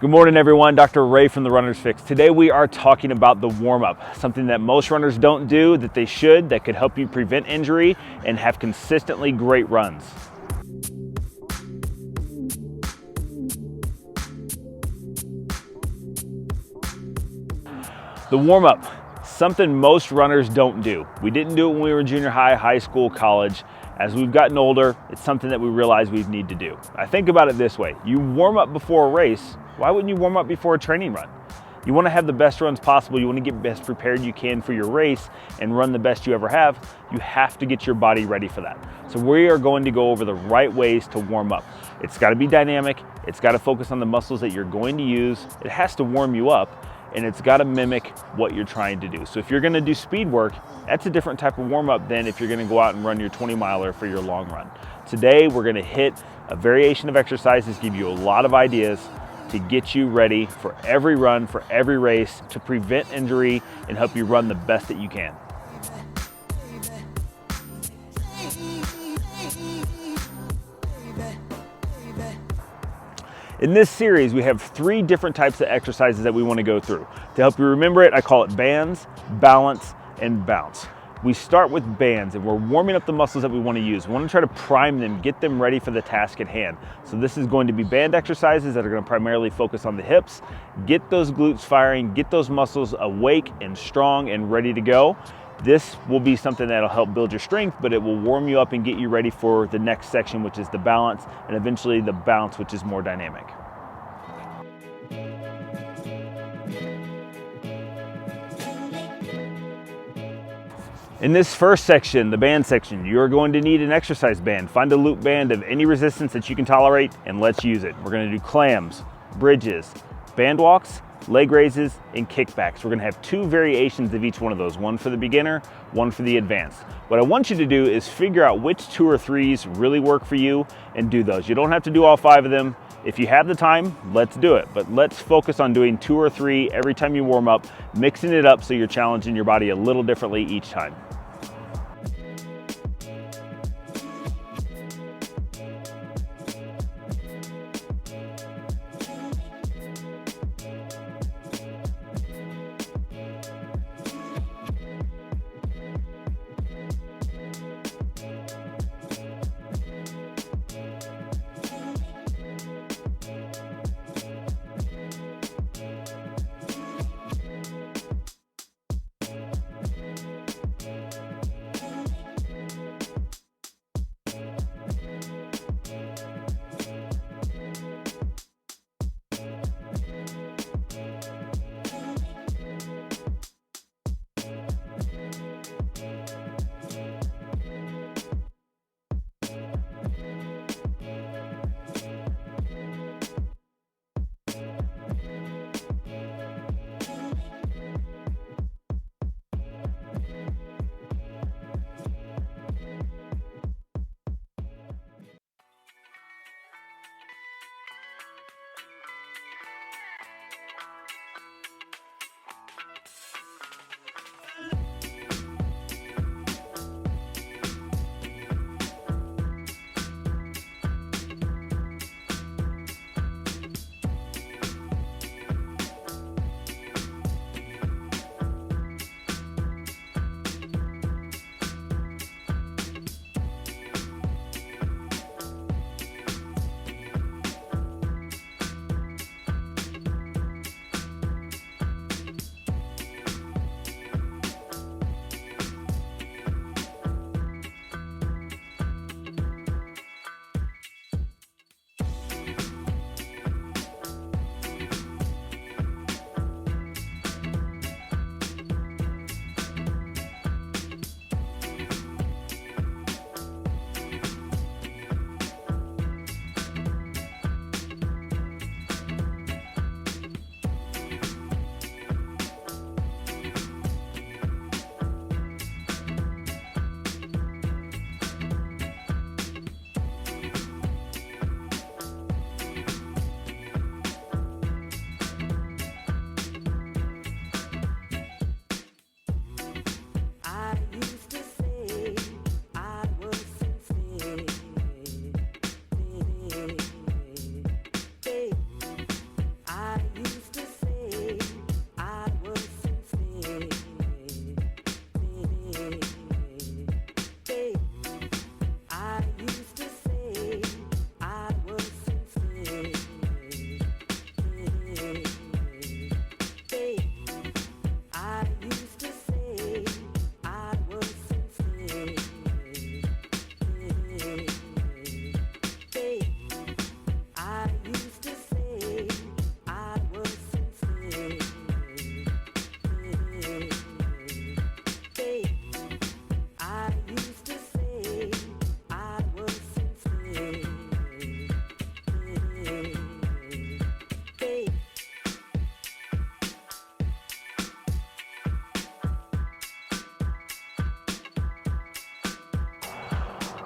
Good morning everyone, Dr. Ray from the Runner's Fix. Today we are talking about the warm-up, something that most runners don't do, that they should, that could help you prevent injury and have consistently great runs. The warm-up, something most runners don't do. We didn't do it when we were in junior high, high school, college. As we've gotten older, it's something that we realize we need to do. I think about it this way. You warm up before a race. Why wouldn't you warm up before a training run? You want to have the best runs possible. You want to get best prepared you can for your race and run the best you ever have. You have to get your body ready for that. So we are going to go over the right ways to warm up. It's got to be dynamic. It's got to focus on the muscles that you're going to use. It has to warm you up, and it's got to mimic what you're trying to do. So if you're going to do speed work, that's a different type of warm-up than if you're going to go out and run your 20-miler for your long run. Today, we're going to hit a variation of exercises, give you a lot of ideas to get you ready for every run, for every race, to prevent injury and help you run the best that you can. In this series, we have 3 different types of exercises that we want to go through. To help you remember it, I call it bands, balance, and bounce. We start with bands and we're warming up the muscles that we want to use. We want to try to prime them, get them ready for the task at hand. So this is going to be band exercises that are going to primarily focus on the hips, get those glutes firing, get those muscles awake and strong and ready to go. This will be something that'll help build your strength, but it will warm you up and get you ready for the next section, which is the balance, and eventually the bounce, which is more dynamic. In this first section, the band section, you're going to need an exercise band. Find a loop band of any resistance that you can tolerate, and let's use it. We're gonna do clams, bridges, band walks, leg raises, and kickbacks. We're gonna have 2 variations of each one of those, one for the beginner, one for the advanced. What I want you to do is figure out which 2 or 3s really work for you and do those. You don't have to do all 5 of them. If you have the time, let's do it. But let's focus on doing 2 or 3 every time you warm up, mixing it up so you're challenging your body a little differently each time.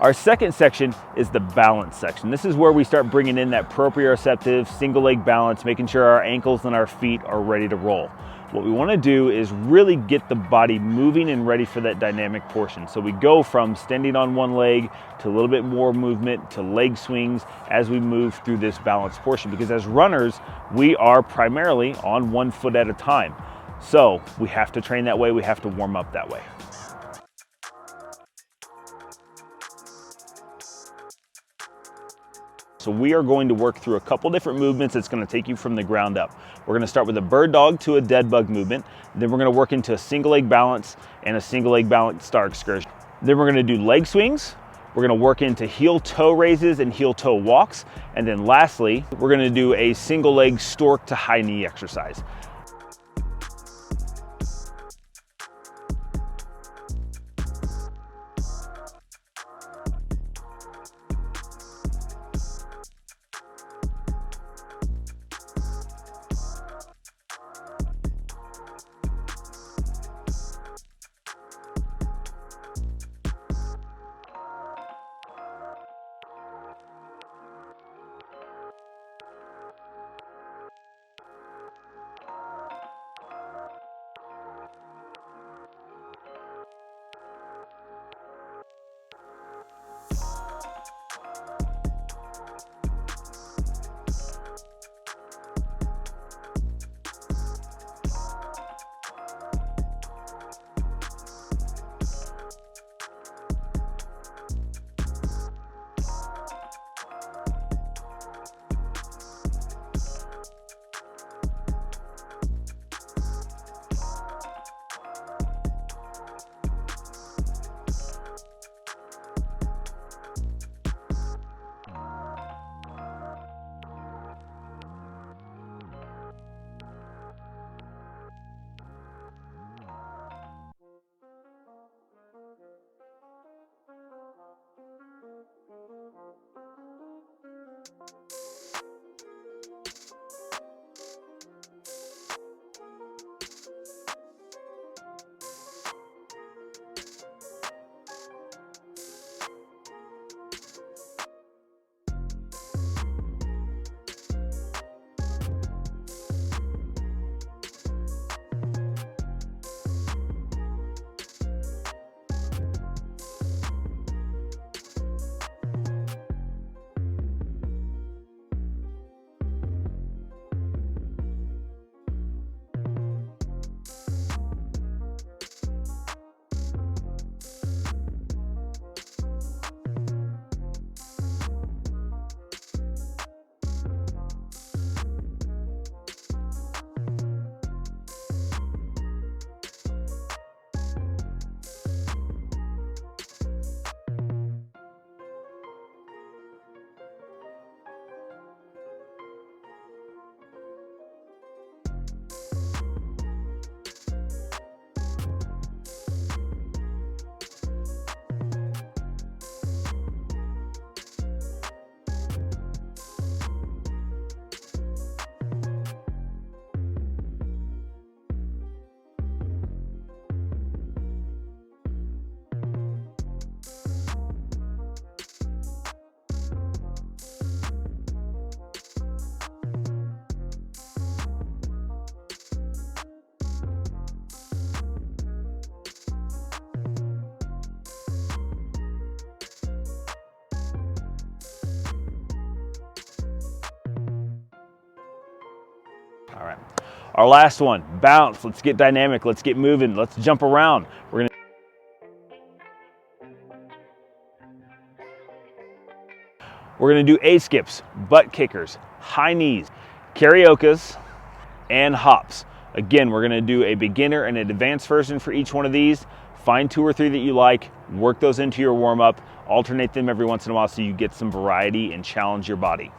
Our second section is the balance section. This is where we start bringing in that proprioceptive single leg balance, making sure our ankles and our feet are ready to roll. What we want to do is really get the body moving and ready for that dynamic portion. So we go from standing on one leg to a little bit more movement to leg swings as we move through this balance portion, because as runners, we are primarily on one foot at a time. So we have to train that way, we have to warm up that way. So we are going to work through a couple different movements that's going to take you from the ground up. We're going to start with a bird dog to a dead bug movement. Then we're going to work into a single leg balance and a single leg balance star excursion. Then we're going to do leg swings. We're going to work into heel toe raises and heel toe walks. And then lastly, we're going to do a single leg stork to high knee exercise. All right, our last one, bounce. Let's get dynamic, let's get moving, let's jump around. We're gonna do A-skips, butt kickers, high knees, cariokas, and hops. Again, we're gonna do a beginner and an advanced version for each one of these. Find 2 or 3 that you like, work those into your warm-up, alternate them every once in a while so you get some variety and challenge your body.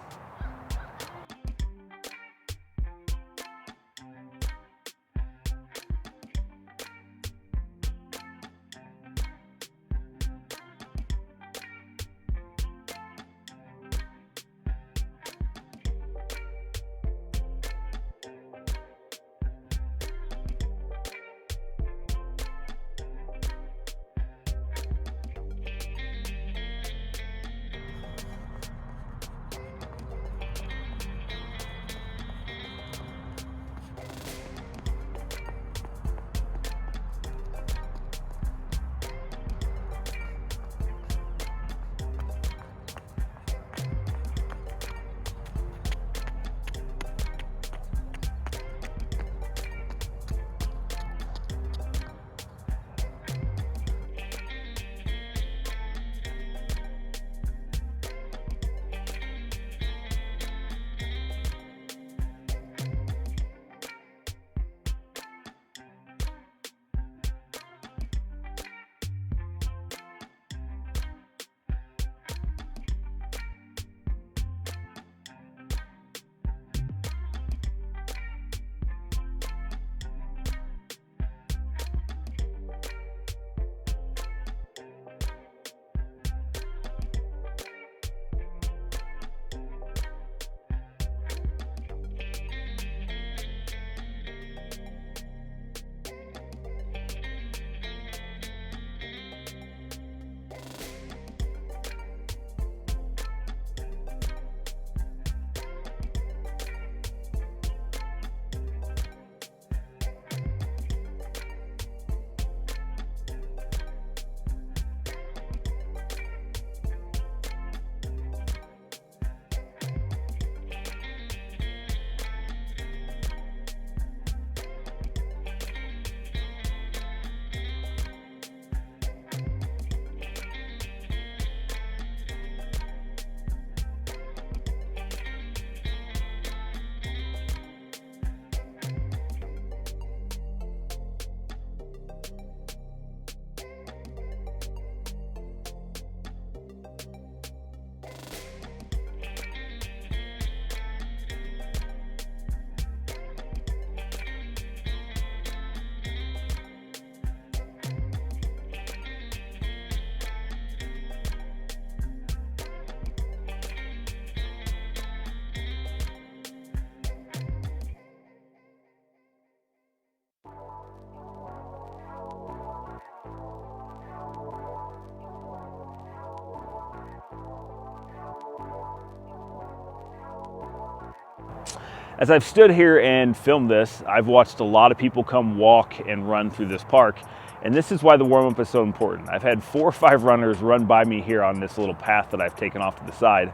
As I've stood here and filmed this, I've watched a lot of people come walk and run through this park, and this is why the warm-up is so important. I've had 4 or 5 runners run by me here on this little path that I've taken off to the side.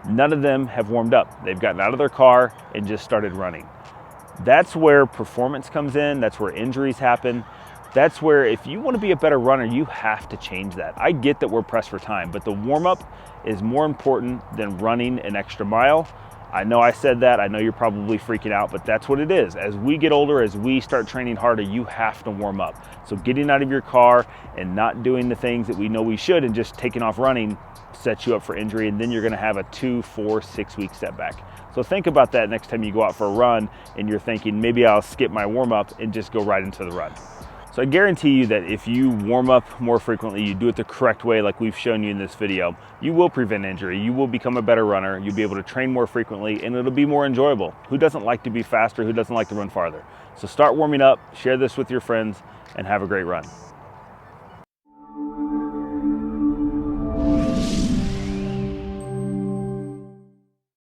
None of them have warmed up. They've gotten out of their car and just started running. That's where performance comes in. That's where injuries happen. That's where, if you want to be a better runner, you have to change that. I get that we're pressed for time, but the warm-up is more important than running an extra mile. I know I said that. I know you're probably freaking out, but that's what it is. As we get older, as we start training harder, you have to warm up. So getting out of your car and not doing the things that we know we should and just taking off running sets you up for injury, and then you're going to have a 2, 4, 6 week setback. So think about that next time you go out for a run and you're thinking, maybe I'll skip my warm-up and just go right into the run. So I guarantee you that if you warm up more frequently, you do it the correct way like we've shown you in this video, you will prevent injury, you will become a better runner, you'll be able to train more frequently, and it'll be more enjoyable. Who doesn't like to be faster? Who doesn't like to run farther? So start warming up, share this with your friends, and have a great run.